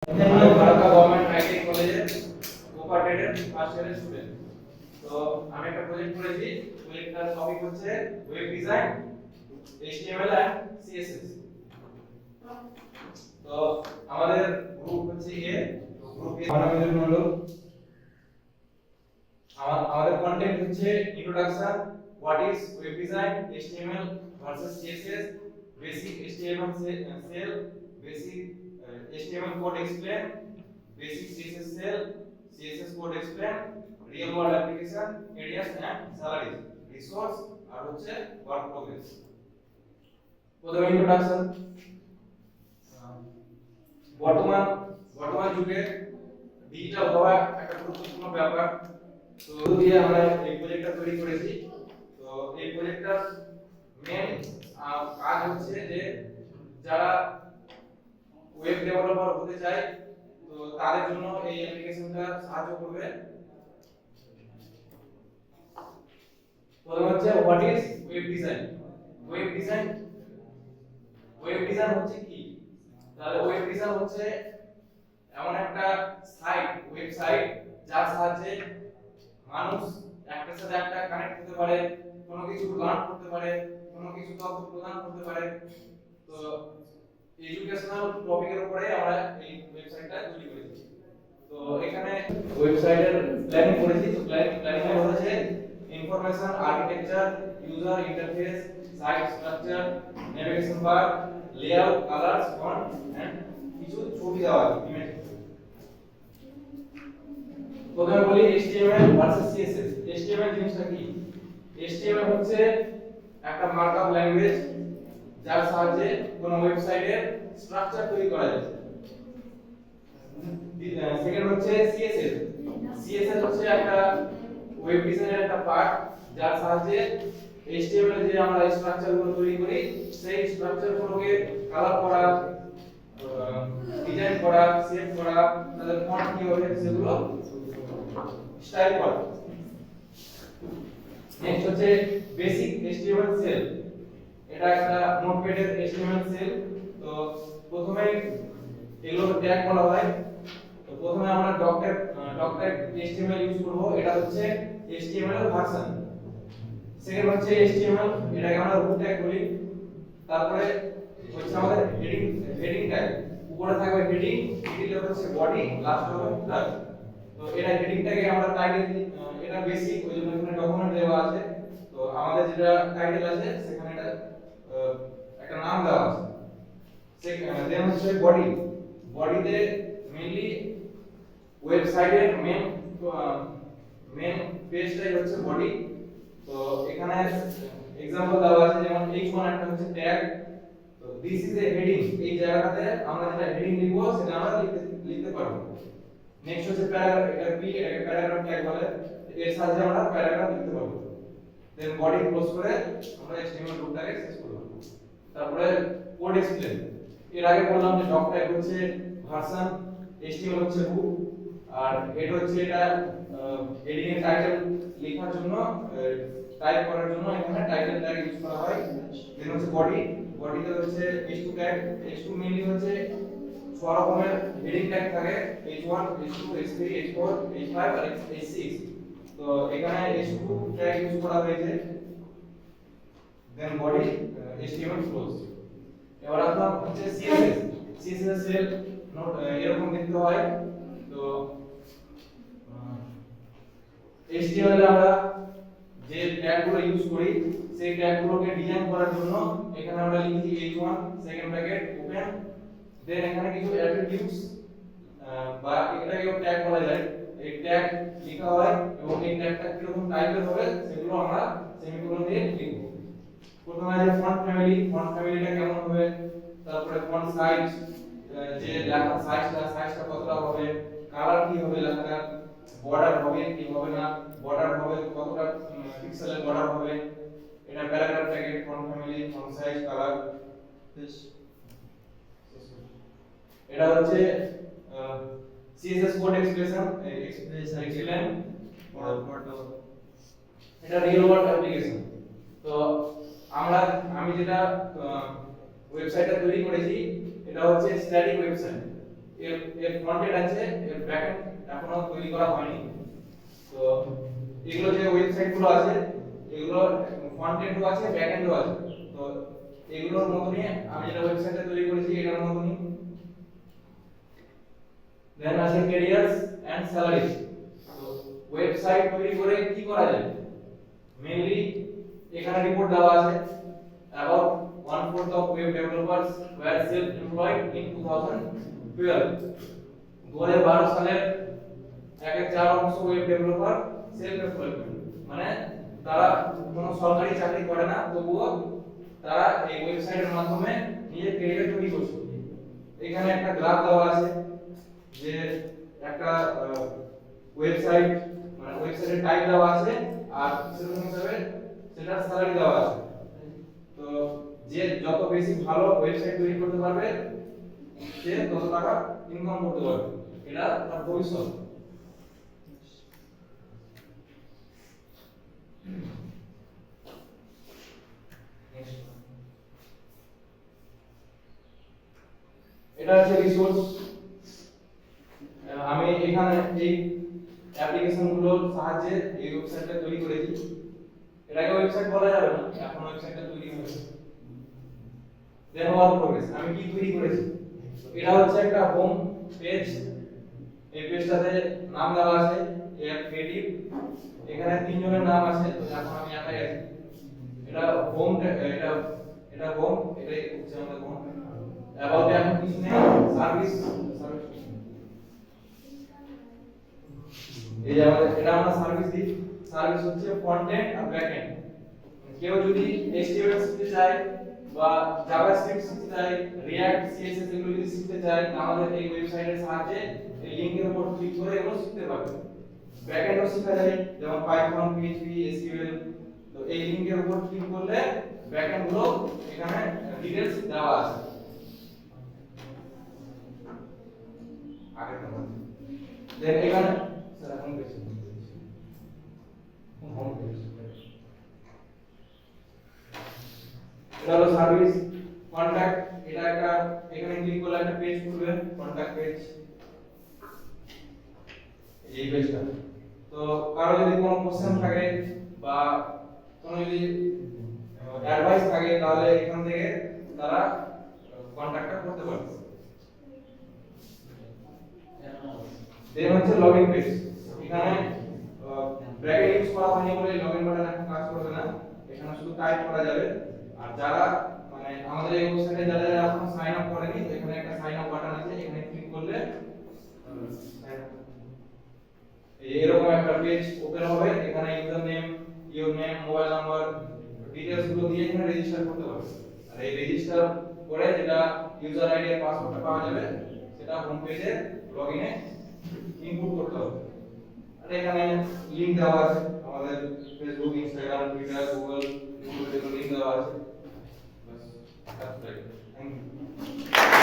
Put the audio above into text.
আমি Dhaka government IT কলেজের কোপারেটেড first ইয়ারের স্টুডেন্ট। তো আমি একটা প্রজেক্ট করেছি। প্রজেক্টটার টপিক হচ্ছে web design, HTML and CSS। তো আমাদের গ্রুপ হচ্ছে এ। তো গ্রুপ এ বানানোর জন্য হলো আমাদের কন্টেন্ট হচ্ছে introduction, what is web design, HTML versus CSS, basic HTML cell, basic HTML code explain, basic CSS cell, CSS code explain, real world application, areas and salaries, resource আর হচ্ছে work progress। প্রথমে introduction. বর্তমান বর্তমান যুগে digital হওয়া একটা গুরুত্বপূর্ণ ব্যাপার। তো দিয়ে আমরা এই প্রজেক্টটা তৈরি করেছি। তো এই প্রজেক্টটার মেন কাজ হচ্ছে যে যারা ওয়েব ডেভেলপার হতে চায় তো তাদের জন্য এই অ্যাপ্লিকেশনটা সাহায্য করবে। প্রথম হচ্ছে what is web design. Web design web design হচ্ছে কি? তাহলে ওয়েব ডিজাইন হচ্ছে এমন একটা সাইট, ওয়েবসাইট যার সাহায্যে মানুষ একটার সাথে একটা কানেক্ট হতে পারে, কোনো কিছু লার্ন করতে পারে, কোনো কিছু তথ্য প্রদান করতে পারে। তো এডুকেশনাল টপিকের উপরে আমরা এই ওয়েবসাইটটা তৈরি করেছি। তো এখানে ওয়েবসাইটের প্ল্যানিং করেছি। তো প্ল্যানিং এর হচ্ছে information architecture, user interface, site structure, navigation bar, layout, colours, font and কিছু ছবি দেওয়া আছে, ইমেজ। প্রথমে বলি HTML ভার্সেস CSS। HTML জিনিসটা কি? HTML হচ্ছে একটা মার্কআপ ল্যাঙ্গুয়েজ যার সাহায্যে কোনো ওয়েবসাইটের স্ট্রাকচার তৈরি করা যায়। সেকেন্ড হচ্ছে CSS। CSS হচ্ছে একটা ওয়েব ডিজাইনের একটা পার্ট যার সাহায্যে HTML এর যে আমরা স্ট্রাকচারগুলো তৈরি করি সেই স্ট্রাকচারগুলোকে কালার করা, ডিজাইন করা, সেভ করা, তাদের ফন্ট কি হবে সেগুলো স্টাইল করা। নেক্সট হচ্ছে বেসিক HTML সেল। এটা একটা নোটপ্যাডের HTML সেল। তো প্রথমে এগুলো ট্যাগ বলা হয়। তো প্রথমে আমরা ডক ট্যাগ HTML ইউজ করব। এটা হচ্ছে HTML এর ভার্সন। সেকেন্ড হচ্ছে HTML, এটাকে আমরা রুট ট্যাগ বলি। তারপরে হচ্ছে আমাদের হেডিং ট্যাগ। উপরে থাকবে হেডিং, মিডলে হচ্ছে বডি, লাস্ট হবে ফুটার। তো এটা হেডিং ট্যাগে আমরা টাইটেল, এটা বেসিক ওই জন্য এখানে ডকুমেন্ট দেওয়া আছে। তো আমাদের যেটা টাইটেল আছে সেখানে এটা একটা নাম দেওয়া আছে। দেন হচ্ছে বডি। বডিতে মেইনলি ওয়েবসাইটের মেন পেজটাই হচ্ছে বডি। তো এখানে एग्जांपल দেওয়া আছে, যেমন h1 একটা হচ্ছে ট্যাগ। তো দিস ইজ এ হেডিং, এই জায়গাটাতে আমরা যেটা হেডিং লিখব সেটা আমরা লিখতে পারবো। নেক্সট হচ্ছে প্যারাগ্রাফ। এটা p, এটাকে প্যারাগ্রাফ ট্যাগ বলে। এর সাহায্যে আমরা প্যারাগ্রাফ লিখতে পারবো। দেন বডি ক্লোজ করে আমরা HTML রুটটাকে শেষ করব। তারপরে কোড এক্সপ্লেন। এর আগে বললাম যে ডক ট্যাগ হচ্ছে ভার্সন, HTML হচ্ছে রুট, আর হেড হচ্ছে এটা হেডিং এর টাইটেল লেখার জন্য, টাইপ করার জন্য এখানে টাইটেল ট্যাগ ইউজ করা হয়। দেন হচ্ছে বডি। বডিতে হচ্ছে h2 ট্যাগ। h2 মেইনলি হচ্ছে ছয় রকমের হেডিং ট্যাগ থাকে, h1, h2, h3, h4, h5 আর h6। তো এখানে h2 ট্যাগ ইউজ করা হয়েছে। দেন বডি, HTML ক্লোজ। এবার আসলাম হচ্ছে CSS। CSS সেল নোট এরকম দেখতে হয়। তো HTML এ আমরা যে ট্যাগগুলো ইউজ করি সেই ট্যাগগুলোকে ডিজাইন করার জন্য এখানে আমরা লিখি h1 সেকেন্ড ব্র্যাকেট ওপেন। দেন এখানে কিছু অ্যাট্রিবিউটস বা এটাকেও ট্যাগ বলা যায়, এই ট্যাগ লেখা হয় এবং এই ট্যাগটা কিরকম টাইপের হবে সেগুলো আমরা সেমিকোলন দিয়ে লিখব। প্রথমে আছে ফন্ট ফ্যামিলি। ফন্ট ফ্যামিলিটা কেমন হবে, তারপরে ফন্ট সাইজ, যে লেখার সাইজটা কতটা হবে, কালার কি হবে লেখাটার, বর্ডার হবে কি হবে না, বর্ডার হবে কতটা পিক্সেলের বর্ডার হবে। এটা প্যারাগ্রাফ ট্যাগের font family, font size, colour. এটা হচ্ছে CSS কোড এক্সপ্রেশন এক্সপ্লেন। এটা রিয়েল ওয়ার্ল্ড অ্যাপ্লিকেশন। তো আমি যেটা ওয়েবসাইটটা তৈরি করেছি এটা হচ্ছে স্ট্যাটিক ওয়েবসাইট। এর এর ফ্রন্ট এন্ড আছে, এর ব্যাক এন্ড এখনো তৈরি করা হয়নি। তো এগুলো যে ওয়েবসাইট গুলো আছে এগুলো ফ্রন্ট এন্ডও আছে ব্যাক এন্ডও আছে। তো এগুলোর মতনই আমি যেটা ওয়েবসাইটে তৈরি করেছি এটার মতনই। দেন আছে ক্যারিয়ার্স এন্ড স্যালারিজ। তো ওয়েবসাইট তৈরি করে কি করা যায়, মেইনলি এখানে রিপোর্ট দেওয়া আছে about 1/4 of web developers were self-employed in 2012। 2012 সালের 1/4 ওয়েব ডেভেলপার সেলফ এমপ্লয়মেন্ট, মানে তারা কোনো সরকারি চাকরি করে না, তবুও তারা এই ওয়েবসাইটের মাধ্যমে নিজের ক্যারিয়ার তৈরি করছে। এখানে একটা গ্রাফ দেওয়া আছে যে একটা ওয়েবসাইট মানে ওয়েবসাইটের টাইপ দেওয়া আছে আর সেরকম হিসাবে সেটার স্যালারি দেওয়া আছে। তো যে যত বেশি ভালো ওয়েবসাইট তৈরি করতে পারবে সে তত টাকা ইনকাম করতে পারবে, এটা তার ভবিষ্যৎ। এটা হচ্ছে রিসোর্স। আমি এখানে এই অ্যাপ্লিকেশন গুলোর সাহায্যে এই ওয়েবসাইটটা তৈরি করেছি। এটাকে ওয়েবসাইট বলা যাবে না, এখন ওয়েবসাইটটা তৈরি হয়েছে। দেন ওয়ার্ক প্রোগ্রেস, আমি কি তৈরি করেছি, এটা হচ্ছে একটা হোম পেজ। এই পেজটাতে নাম দেওয়া আছে এআর ক্রিয়েটিভ, এখানে তিনজনের নাম আছে, তো এখন আমি একাই আছি। এটা হোম, এটা হোম, এটাই হচ্ছে আমাদের হোম। অ্যাবাউট এখন কিছু নেই, সার্ভিস এই যে আমাদের এটা আমরা সার্ভিস দিই। সার্ভিস হচ্ছে ফ্রন্ট এন্ড আর ব্যাক এন্ড। কেউ যদি HTML শিখতে চায় বা জাভাস্ক্রিপ্ট শিখতে চায়, রিঅ্যাক্ট, CSS এগুলো যদি শিখতে চায়, আমাদের এই ওয়েবসাইটের সাহায্যে এই লিংকের উপর ক্লিক করে এগুলো শিখতে পারবে। ব্যাক এন্ডও শেখা যায়, যেমন পাইথন, PHP, SQL। তো এই লিংকের উপর ক্লিক করলে ব্যাক এন্ড গুলো এখানে ডিটেইলস দেওয়া আছে। আগে দেন এখানে sir home page, home page এটা হলো সার্ভিস। কন্টাক্ট, এটা একটা এখানে ক্লিক করলে একটা পেজ খুলবে, কন্টাক্ট পেজ, এই পেজটা। তো কারো যদি কোনো কোশ্চেন থাকে বা কোনো যদি অ্যাডভাইস থাকে তাহলে এখান থেকে তারা কন্টাক্টটা করতে পারবে। দেন হচ্ছে লগইন পেজ। এখানে ব্র্যাকেট ইউজ করা হয়নি বলে লগইন বাটন এখন কাজ করবে না, এখানে শুধু টাইপ করা যাবে। আর যারা মানে আমাদের এই ওয়েবসাইটে যারা এখনো সাইন আপ করেনি, এখানে একটা সাইন আপ বাটন আছে, এখানে ক্লিক করলে এরকম একটা পেজ ওপেন হবে। এখানে user name, your name, mobile number, details গুলো দিয়ে এখানে রেজিস্টার করতে পারবে। আর এই রেজিস্টার করে যেটা ইউজার আইডি আর পাসওয়ার্ডটা পাওয়া যাবে সেটা হোম পেজে লগইনে ইনপুট করতে হবে। আর এখানে লিংক দেওয়া আছে আমাদের Facebook, Instagram, Twitter, Google, YouTube এর লিংক দেওয়া আছে। বাস, থ্যাংক ইউ।